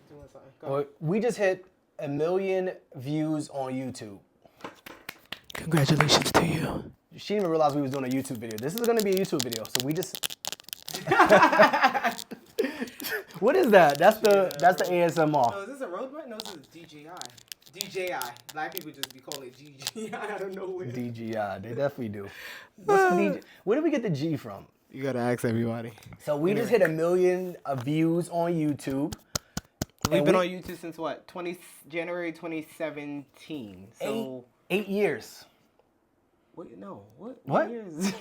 doing something. Go ahead. We just hit 1 million views on YouTube. Congratulations to you. She didn't even realize we was doing a YouTube video. This is gonna be a YouTube video, so we just. What is that? That's the ASMR. Oh, is this a road button? No, this is DJI. DJI. Black people just be calling it GGI out of nowhere. DJI, they definitely do. Where did we get the G from? You gotta ask everybody. So we just hit 1 million views on YouTube. We've been on YouTube since what? January 2017. So 8 years. Wait, no. What? Years?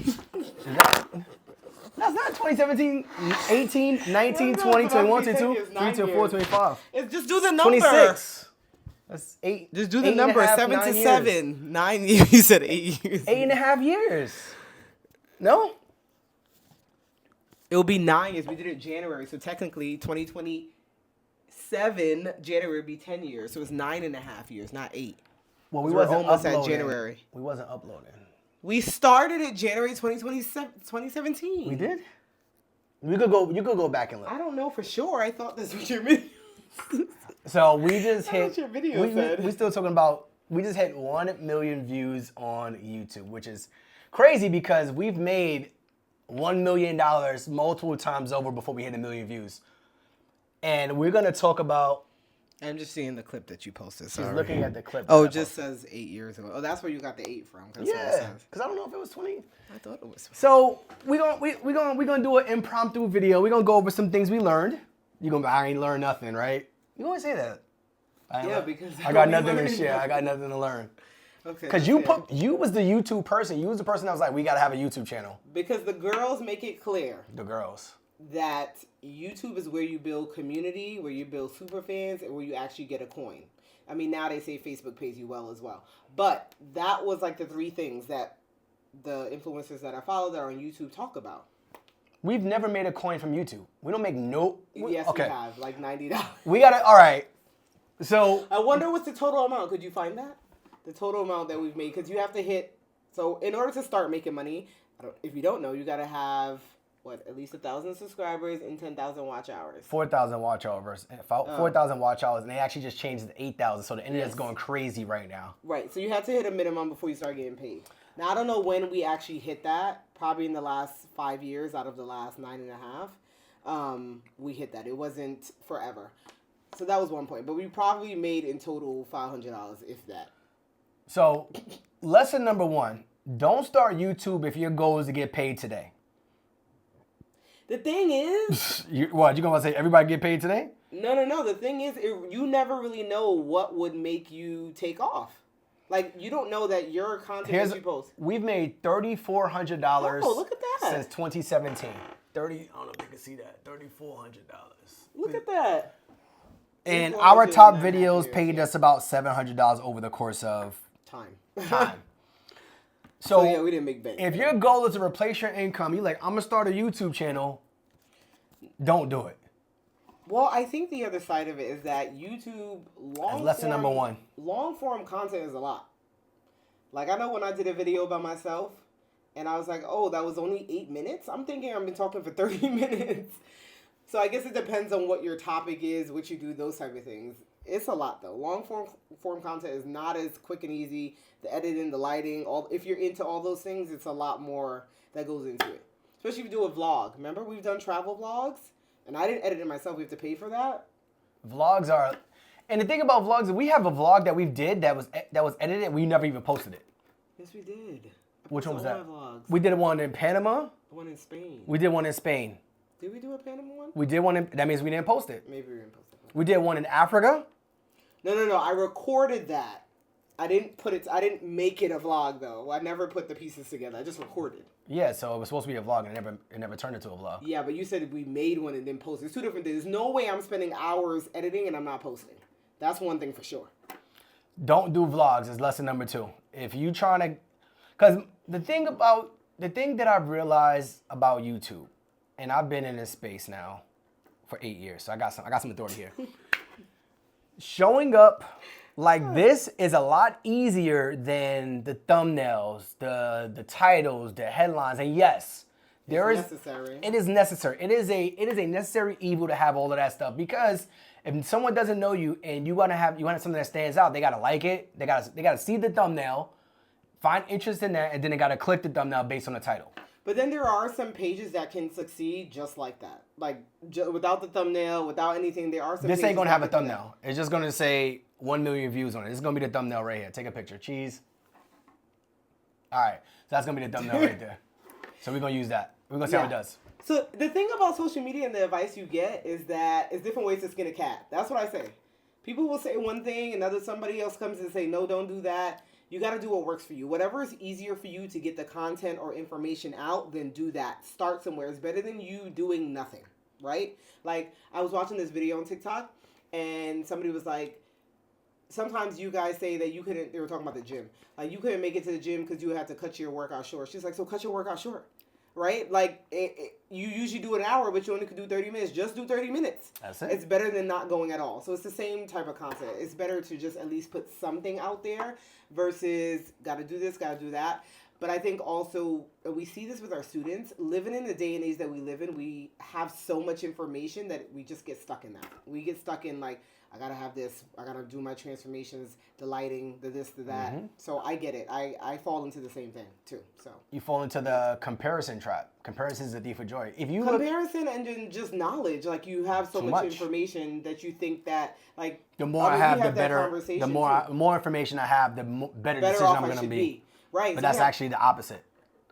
That's not 2017, 18, 19, 20, 21, 22, 24, 25. It's just do the number. 26. That's 8. Just do the 8 number. and a half, 7 to 9 years. 7. 9 years. You said 8 years. 8.5 years. No? It'll be 9 years. We did it in January. So technically 2027 January would be 10 years. So it's 9.5 years, not 8. Well, we So wasn't almost at uploading. January. We wasn't uploading. We started it January 2017. We did? You could go back and look. I don't know for sure. I thought this was your video. So we just hit. That's what your video said. We still talking about. We just hit 1 million views on YouTube, which is crazy because we've made $1 million multiple times over before we hit 1 million views. And we're gonna talk about. I'm just seeing the clip that you posted. She's Sorry. looking at the clip. Oh, that it I just posted. says 8 years ago. Oh, that's where you got the 8 from. That's what it Yeah, says. because I don't know if it was 20. I thought it was. So we gonna do an impromptu video. We're gonna go over some things we learned. I ain't learned nothing, right? You always say that. Because I got nothing to share. I got nothing to learn. Okay. Because you was the YouTube person. You was the person that was like, we gotta have a YouTube channel. Because the girls make it clear The girls. that YouTube is where you build community, where you build super fans, and where you actually get a coin. I mean, now they say Facebook pays you well as well. But that was like the 3 things that the influencers that I follow that are on YouTube talk about. We've never made a coin from YouTube. We don't make no. Yes, okay. we have. Like $90. We gotta. All right. So I wonder what's the total amount. Could you find that? The total amount that we've made. Because you have to hit. So in order to start making money, if you don't know, you got to have, at least 1,000 subscribers and 10,000 watch hours. 4,000 watch hours. 4,000 watch hours, and they actually just changed it to 8,000. So the internet's going crazy right now. Right. So you have to hit a minimum before you start getting paid. Now, I don't know when we actually hit that. Probably in the last 5 years out of the last 9.5. We hit that. It wasn't forever. So that was one point. But we probably made in total $500, if that. So lesson number 1, don't start YouTube if your goal is to get paid today. The thing is... You gonna say everybody get paid today? No. The thing is, you never really know what would make you take off. Like, you don't know that your content that you post. We've made $3,400 look at that. since 2017. I don't know if you can see that. $3,400. Look at that. And our top videos paid us about $700 over the course of time. So yeah, we didn't make bank. If your goal is to replace your income, you're like, I'm gonna start a YouTube channel. Don't do it. Well, I think the other side of it is that YouTube lesson number 1. Long form content is a lot. Like, I know when I did a video by myself, and I was like, oh, that was only 8 minutes. I'm thinking I've been talking for 30 minutes. So I guess it depends on what your topic is, what you do, those type of things. It's a lot though. Long form content is not as quick and easy. The editing, the lighting, if you're into all those things, it's a lot more that goes into it. Especially if you do a vlog. Remember, we've done travel vlogs, and I didn't edit it myself. We have to pay for that. Vlogs are, and the thing about vlogs is we have a vlog that we did that was edited. We never even posted it. Yes, we did. Which one was that? Vlogs. We did one in Panama. The one in Spain. We did one in Spain. Did we do a Panama one? We did one that means we didn't post it. Maybe we didn't post it. We did one in Africa. No. I recorded that. I didn't make it a vlog though. I never put the pieces together. I just recorded. Yeah, so it was supposed to be a vlog and it never turned into a vlog. Yeah, but you said we made one and then posted. It's 2 different things. There's no way I'm spending hours editing and I'm not posting. That's one thing for sure. Don't do vlogs is lesson number 2. If you trying to, because the thing that I've realized about YouTube, and I've been in this space now for 8 years, so I got some authority here. Showing up like this is a lot easier than the thumbnails, the titles, the headlines, and yes, it is necessary. It is a necessary evil to have all of that stuff because If someone doesn't know you and you want something that stands out, they gotta like it. They gotta see the thumbnail, find interest in that, and then they gotta click the thumbnail based on the title. But then there are some pages that can succeed just like that. Like, without the thumbnail, without anything, there are some This pages ain't gonna that have a can do thumbnail. It's just gonna say 1 million views on it. This is gonna be the thumbnail right here. Take a picture. Cheese. All right. So that's gonna be the thumbnail right there. So we're gonna use that. We're gonna see how it does. So the thing about social media and the advice you get is that it's different ways to skin a cat. That's what I say. People will say one thing and somebody else comes and say, no, don't do that. You got to do what works for you. Whatever is easier for you to get the content or information out, then do that. Start somewhere. It's better than you doing nothing, right? Like, I was watching this video on TikTok, and somebody was like, sometimes you guys say that you couldn't, they were talking about the gym. Like, you couldn't make it to the gym because you had to cut your workout short. She's like, so cut your workout short, right? Like, you usually do an hour, but you only could do 30 minutes. Just do 30 minutes. That's it. It's better than not going at all. So it's the same type of concept. It's better to just at least put something out there versus got to do this, got to do that. But I think also we see this with our students. Living in the day and age that we live in, we have so much information that we just get stuck in that. We get stuck in like, I got to have this. I got to do my transformations, the lighting, the this, the that. Mm-hmm. So I get it. I fall into the same thing too. So you fall into the comparison trap. Comparison is the thief of joy. If you comparison and then just knowledge, like you have so much information that you think that like the more I have, the better. The more information I have, the better decision I'm going to be. Right. But so that's actually the opposite.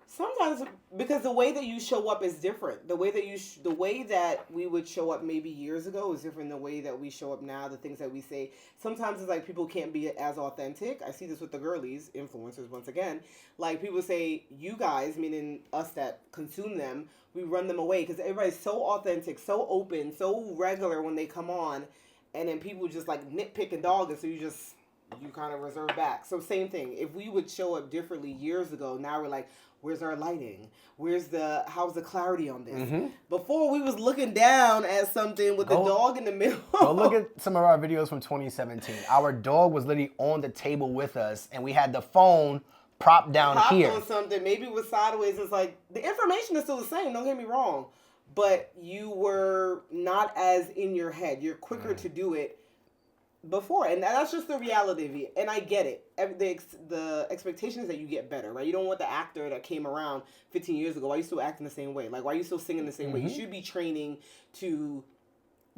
Sometimes because the way that you show up is different. The way that the way that we would show up maybe years ago is different than the way that we show up now. The things that we say. Sometimes it's like people can't be as authentic. I see this with the girlies, influencers once again. Like people say, you guys, meaning us that consume them, we run them away because everybody's so authentic, so open, so regular when they come on, and then people just like nitpick and dog it. So you kind of reserve back. So same thing. If we would show up differently years ago, now we're like, where's our lighting? How's the clarity on this? Mm-hmm. Before we was looking down at something with the dog in the middle. Go look at some of our videos from 2017. Our dog was literally on the table with us, and we had the phone propped down here. On something, maybe it was sideways. It's like, the information is still the same, don't get me wrong. But you were not as in your head. You're quicker to do it before, and that's just the reality of it. And I get it. The expectation is that you get better, right? You don't want the actor that came around 15 years ago. Why are you still acting the same way? Like, why are you still singing the same way? You should be training to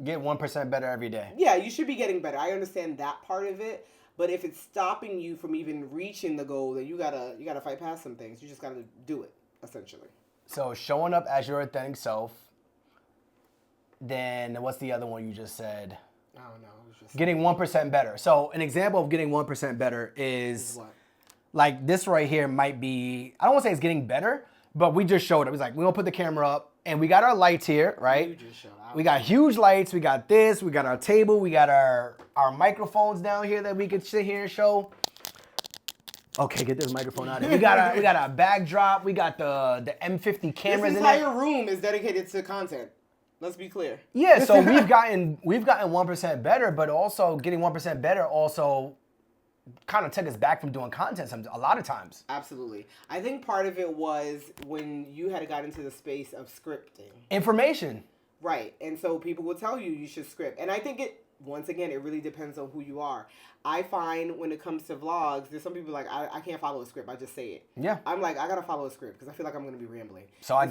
get 1% better every day. Yeah, you should be getting better. I understand that part of it, but if it's stopping you from even reaching the goal, then you gotta fight past some things. You just gotta do it, essentially. So showing up as your authentic self. Then what's the other one you just said? I don't know. Getting 1% better. So an example of getting 1% better is like this right here might be, I don't want to say it's getting better, but we just showed it. It was like, we're going to put the camera up and we got our lights here, right? You just showed out. We got huge lights. We got this. We got our table. We got our microphones down here that we could sit here and show. Okay, get this microphone out of here. We got our backdrop. We got the M50 cameras in there. This entire room is dedicated to content. Let's be clear. Yeah, so we've gotten 1% better, but also getting 1% better also kind of took us back from doing content a lot of times. Absolutely. I think part of it was when you had got into the space of scripting. Information. Right. And so people will tell you should script. And I think once again, it really depends on who you are. I find when it comes to vlogs, there's some people like, I can't follow a script. I just say it. Yeah. I'm like, I got to follow a script because I feel like I'm going to be rambling. So I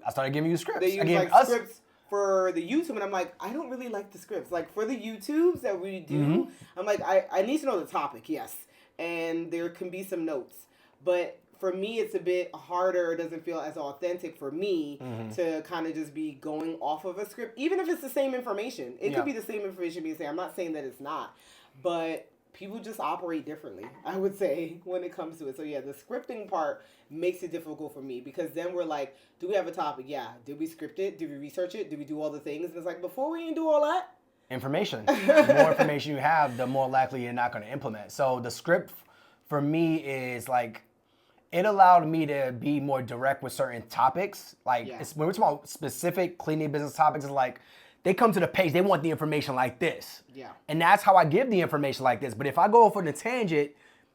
started giving you scripts. They use scripts for the YouTube, and I'm like, I don't really like the scripts. Like, for the YouTubes that we do, I'm like, I need to know the topic, yes. And there can be some notes. But for me, it's a bit harder. It doesn't feel as authentic for me to kind of just be going off of a script. Even if it's the same information. It could be the same information being said. I'm not saying that it's not. But people just operate differently, I would say, when it comes to it. So, yeah, the scripting part makes it difficult for me because then we're like, do we have a topic? Yeah. Did we script it? Did we research it? Did we do all the things? And it's like, before we didn't do all that. Information. The more information you have, the more likely you're not going to implement. So the script for me is like, it allowed me to be more direct with certain topics. Like when we're talking about specific cleaning business topics, it's like, they come to the page, they want the information like this. Yeah. And that's how I give the information like this. But if I go off on a tangent,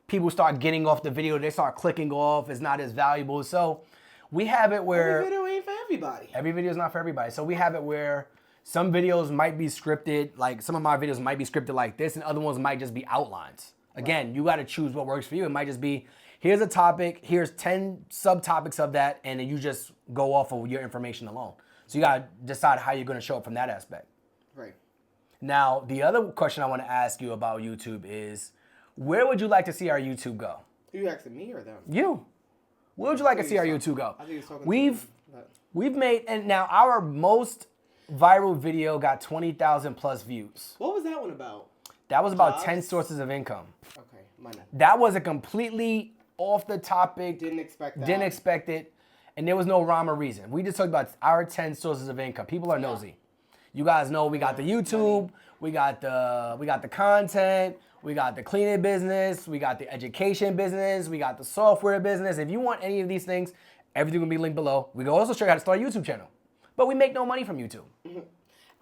people start getting off the video, they start clicking off, it's not as valuable. So we have it where... Every video ain't for everybody. Every video is not for everybody. So we have it where Some videos might be scripted, like some of my videos might be scripted like this, and other ones might just be outlines. Again, you got to choose what works for you. It might just be, here's a topic, here's 10 subtopics of that, and then you just go off of your information alone. So you got to decide how you're going to show up from that aspect. Right. Now, the other question I want to ask you about YouTube is, where would you like to see our YouTube go? Are you asking me or them? You. Where would you like to see our YouTube go? I think he's talking We've made, and now our most viral video got 20,000 plus views. What was that one about? That was about Jobs? 10 sources of income. Okay, money. That was a completely off the topic. Didn't expect that. Didn't expect it. And there was no rhyme or reason. We just talked about our 10 sources of income. People are nosy. You guys know we got the YouTube, we got the content, we got the cleaning business, we got the education business, we got the software business. If you want any of these things, everything will be linked below. We can also show you how to start a YouTube channel. But we make no money from YouTube.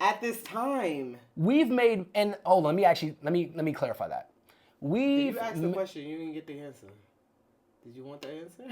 At this time. We've made, and hold on, let me clarify that. Did you ask the question, you didn't get the answer. Did you want the answer?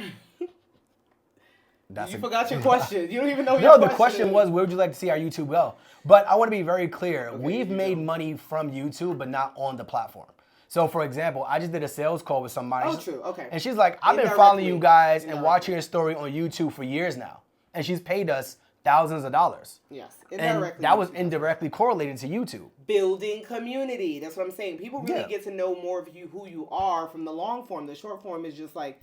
You forgot your question. You don't even know your question. No, the question was, where would you like to see our YouTube go? But I want to be very clear. Okay, we've made money from YouTube, but not on the platform. So, for example, I just did a sales call with somebody. Oh, true. Okay. And she's like, I've been following you guys and watching your story on YouTube for years now. And she's paid us thousands of dollars. Yes. Indirectly. And that was indirectly correlated to YouTube. Building community. That's what I'm saying. People really get to know more of you, who you are from the long form. The short form is just like,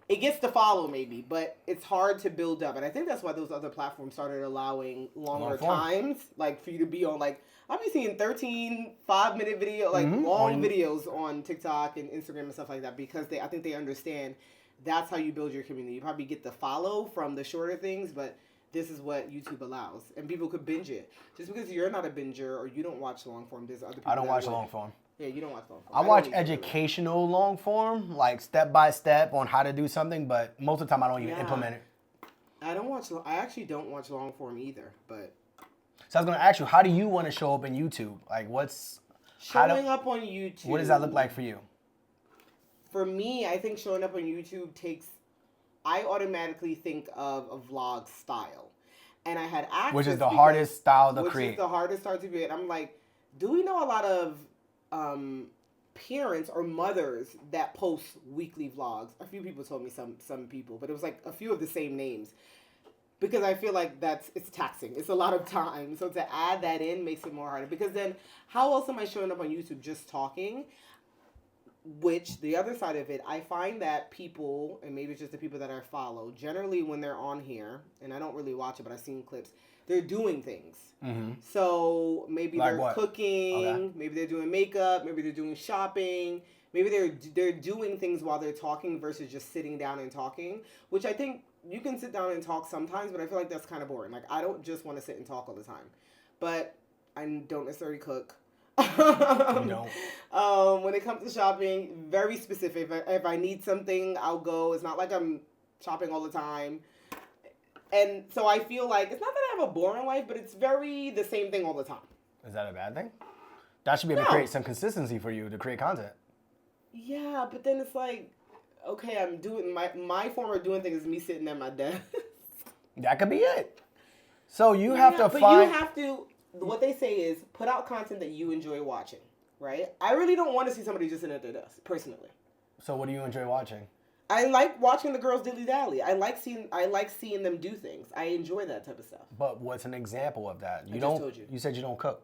it gets to follow maybe, but it's hard to build up. And I think that's why those other platforms started allowing longer times, like for you to be on, like, I've been seeing 13 5-minute video, like long videos on TikTok and Instagram and stuff like that, because I think they understand that's how you build your community. You probably get the follow from the shorter things, but this is what YouTube allows. And people could binge it. Just because you're not a binger or you don't watch long form, there's other people I don't watch long form. Yeah, you don't watch long form. I watch educational long form, like step by step on how to do something, but most of the time I don't even implement it. I actually don't watch long form either, but. So I was going to ask you, how do you want to show up in YouTube? Like showing up on YouTube. What does that look like for you? For me, I think showing up on YouTube I automatically think of a vlog style. And I had access. Which is the hardest style to create. Which is the hardest style to create. I'm like, do we know a lot of parents or mothers that post weekly vlogs? A few people told me some people, but it was like a few of the same names. Because I feel like it's taxing. It's a lot of time. So to add that in makes it more harder. Because then how else am I showing up on YouTube just talking? Which, the other side of it, I find that people, and maybe it's just the people that I follow, generally when they're on here, and I don't really watch it, but I've seen clips, they're doing things. Mm-hmm. So maybe they're cooking, maybe they're doing makeup, maybe they're doing shopping, maybe they're doing things while they're talking versus just sitting down and talking, which I think you can sit down and talk sometimes, but I feel like that's kind of boring. Like, I don't just want to sit and talk all the time. But I don't necessarily cook. No. When it comes to shopping, very specific. If I need something, I'll go. It's not like I'm shopping all the time. And so I feel like, it's not that I have a boring life, but it's very the same thing all the time. Is that a bad thing? That should be able to create some consistency for you to create content. Yeah, but then it's like, okay, I'm doing, my form of doing things is me sitting at my desk. That could be it. So you have to find... But you have to... What they say is, put out content that you enjoy watching, right? I really don't want to see somebody just sitting at their desk, personally. So what do you enjoy watching? I like watching the girls dilly-dally. I like seeing them do things. I enjoy that type of stuff. But what's an example of that? I just told you. You said you don't cook.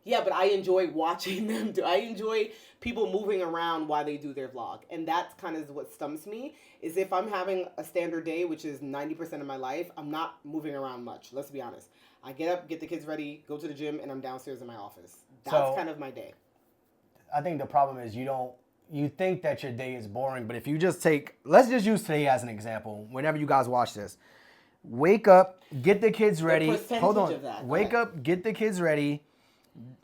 Yeah, but I enjoy watching them do. I enjoy people moving around while they do their vlog. And that's kind of what stumps me, is if I'm having a standard day, which is 90% of my life, I'm not moving around much. Let's be honest. I get up, get the kids ready, go to the gym, and I'm downstairs in my office. That's kind of my day. I think the problem is you think that your day is boring, but if you just let's just use today as an example. Whenever you guys watch this, wake up, get the kids ready. Hold on. Wake up, get the kids ready.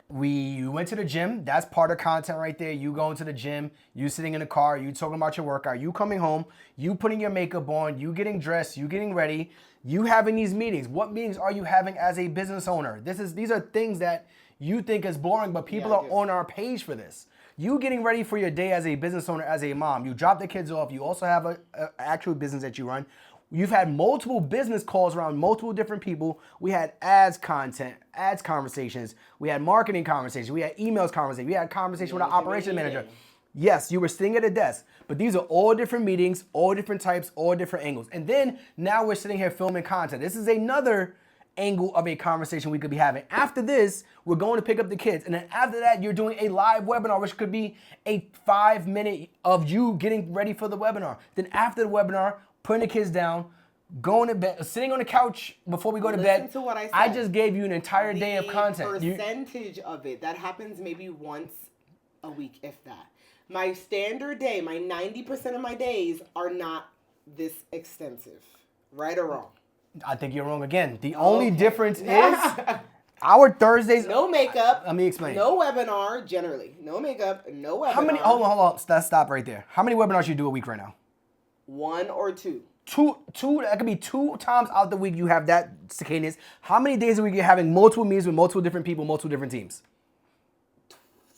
You went to the gym. That's part of content right there. You going to the gym, you sitting in the car, you talking about your workout, you coming home, you putting your makeup on, you getting dressed, you getting ready, you having these meetings. What meetings are you having as a business owner? These are things that you think is boring, but people are on our page for this. You getting ready for your day as a business owner, as a mom. You drop the kids off. You also have an actual business that you run. You've had multiple business calls around multiple different people. We had ads content, ads conversations. We had marketing conversations. We had emails conversations. We had conversation with our operations manager. Yes, you were sitting at a desk, but these are all different meetings, all different types, all different angles. And then now we're sitting here filming content. This is another angle of a conversation we could be having. After this, we're going to pick up the kids. And then after that, you're doing a live webinar, which could be a 5-minute of you getting ready for the webinar. Then after the webinar, putting the kids down, going to bed, sitting on the couch before we go to bed. To what I said. I just gave you an entire day of content. The percentage of it, that happens maybe once a week, if that. My standard day, my 90% of my days are not this extensive. Right or wrong? I think you're wrong again. The only difference is our Thursdays. No makeup. Let me explain. No webinar, generally. No makeup, no webinar. How many? Hold on. Let's stop right there. How many webinars you do a week right now? 1 or 2. Two. That could be 2 times out the week you have that cadence. How many days a week you're having multiple meetings with multiple different people, multiple different teams?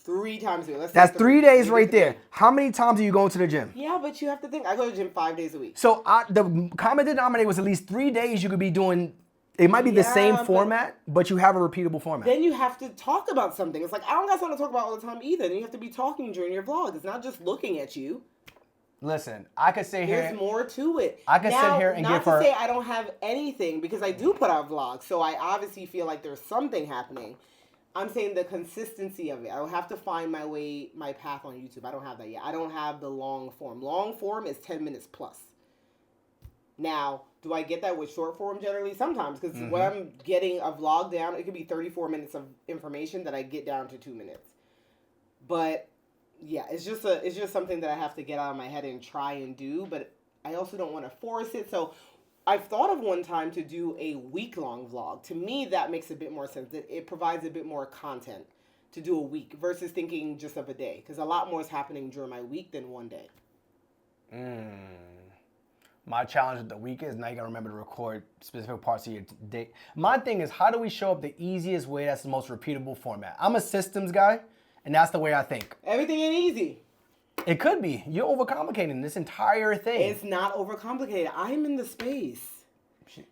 3 times a week. That's 3 days right there. How many times are you going to the gym? Yeah, but you have to think. I go to the gym 5 days a week. So the common denominator was at least 3 days you could be doing. It might be the same format, but you have a repeatable format. Then you have to talk about something. It's like, I don't got something to talk about all the time either. Then you have to be talking during your vlog. It's not just looking at you. Listen, I could sit here. There's more to it. I could sit here and give her. Not to say I don't have anything, because I do put out vlogs. So I obviously feel like there's something happening. I'm saying the consistency of it. I will have to find my way, my path on YouTube. I don't have that yet. I don't have the long form. Long form is 10 minutes plus. Now, do I get that with short form generally? Sometimes, because when I'm getting a vlog down, it could be 34 minutes of information that I get down to 2 minutes. But yeah, it's just something that I have to get out of my head and try and do. But I also don't want to force it. So I've thought of one time to do a week-long vlog. To me, that makes a bit more sense. That it provides a bit more content to do a week versus thinking just of a day. Because a lot more is happening during my week than one day. My challenge with the week is now you got to remember to record specific parts of your day. My thing is, how do we show up the easiest way that's the most repeatable format? I'm a systems guy, and that's the way I think. Everything ain't easy. It could be. You're overcomplicating this entire thing. It's not overcomplicated. I'm in the space.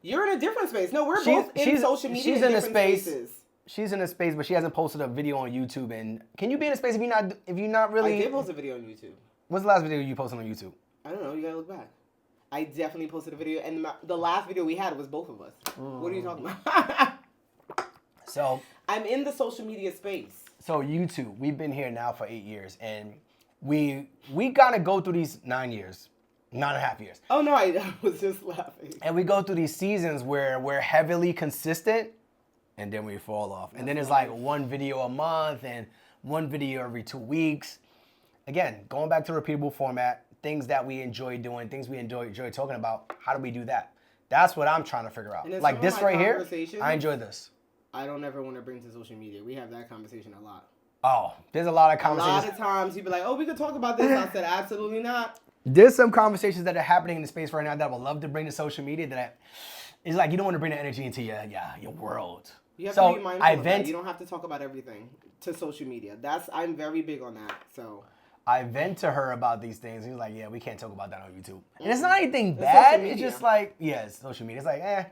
You're in a different space. No, we're both in social media. She's in a space. Spaces. She's in a space, but she hasn't posted a video on YouTube. And can you be in a space if you're not really? I did post a video on YouTube. What's the last video you posted on YouTube? I don't know. You gotta look back. I definitely posted a video, and the last video we had was both of us. What are you talking about? So I'm in the social media space. So YouTube, we've been here now for 8 years, and we gotta go through these 9 years, 9.5 years. Oh no, I was just laughing. And we go through these seasons where we're heavily consistent, and then we fall off. And then it's like one video a month and one video every 2 weeks. Again, going back to repeatable format, things that we enjoy doing, things we enjoy talking about. How do we do that? That's what I'm trying to figure out. Like this right here, I enjoy this. I don't ever want to bring to social media. We have that conversation a lot. Oh, there's a lot of conversations. A lot of times people are like, oh, we could talk about this. I said, absolutely not. There's some conversations that are happening in the space right now that I would love to bring to social media it's like you don't want to bring that energy into your world. You have to be mindful of that. You don't have to talk about everything to social media. I'm very big on that. So I vent to her about these things. He's like, yeah, we can't talk about that on YouTube. And it's not anything bad. It's just like, yeah, it's social media. It's like,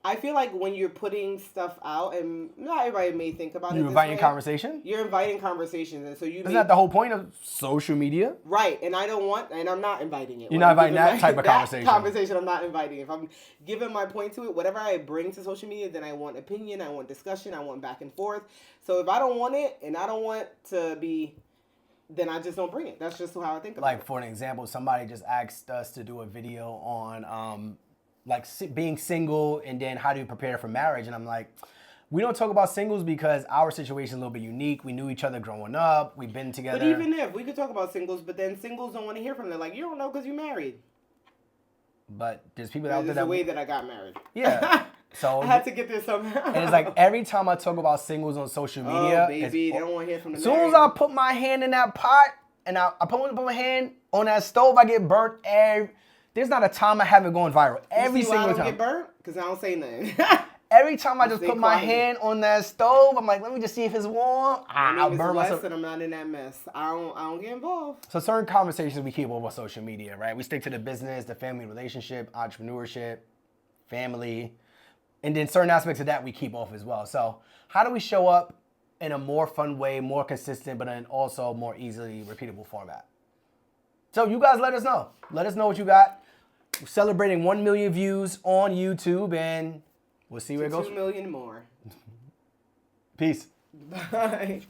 I feel like when you're putting stuff out, and not everybody may think about it. You're inviting conversation? You're inviting conversations. And so Isn't that the whole point of social media? Right. And I'm not inviting it. You're not inviting that type of conversation. Conversation I'm not inviting. If I'm giving my point to it, whatever I bring to social media, then I want opinion, I want discussion, I want back and forth. So if I don't want it, and I don't want to be, then I just don't bring it. That's just how I think about it. Like, for an example, somebody just asked us to do a video on being single and then how do you prepare for marriage. And I'm like, we don't talk about singles because our situation is a little bit unique. We knew each other growing up. We've been together. But even if we could talk about singles, but then singles don't want to hear from them. Like, you don't know because you're married. But there's people out there the way that I got married. Yeah. So I had to get there somehow. And it's like every time I talk about singles on social media, baby, they don't want to hear from the As soon as I put my hand in that pot and I put my hand on that stove, I get burnt. There's not a time I haven't gone viral. Every single time. I don't get burnt? Because I don't say nothing. every time I just Stay put my quiet. hand on that stove, I'm like, let me just see if it's warm. I'll burn myself. And I'm not in that mess. I don't get involved. So certain conversations we keep over social media, right? We stick to the business, the family relationship, entrepreneurship, family, and then certain aspects of that we keep off as well. So how do we show up in a more fun way, more consistent, but then also more easily repeatable format? So you guys let us know. Let us know what you got. We're celebrating 1 million views on YouTube, and we'll see where it goes. 2 million more. Peace. Bye.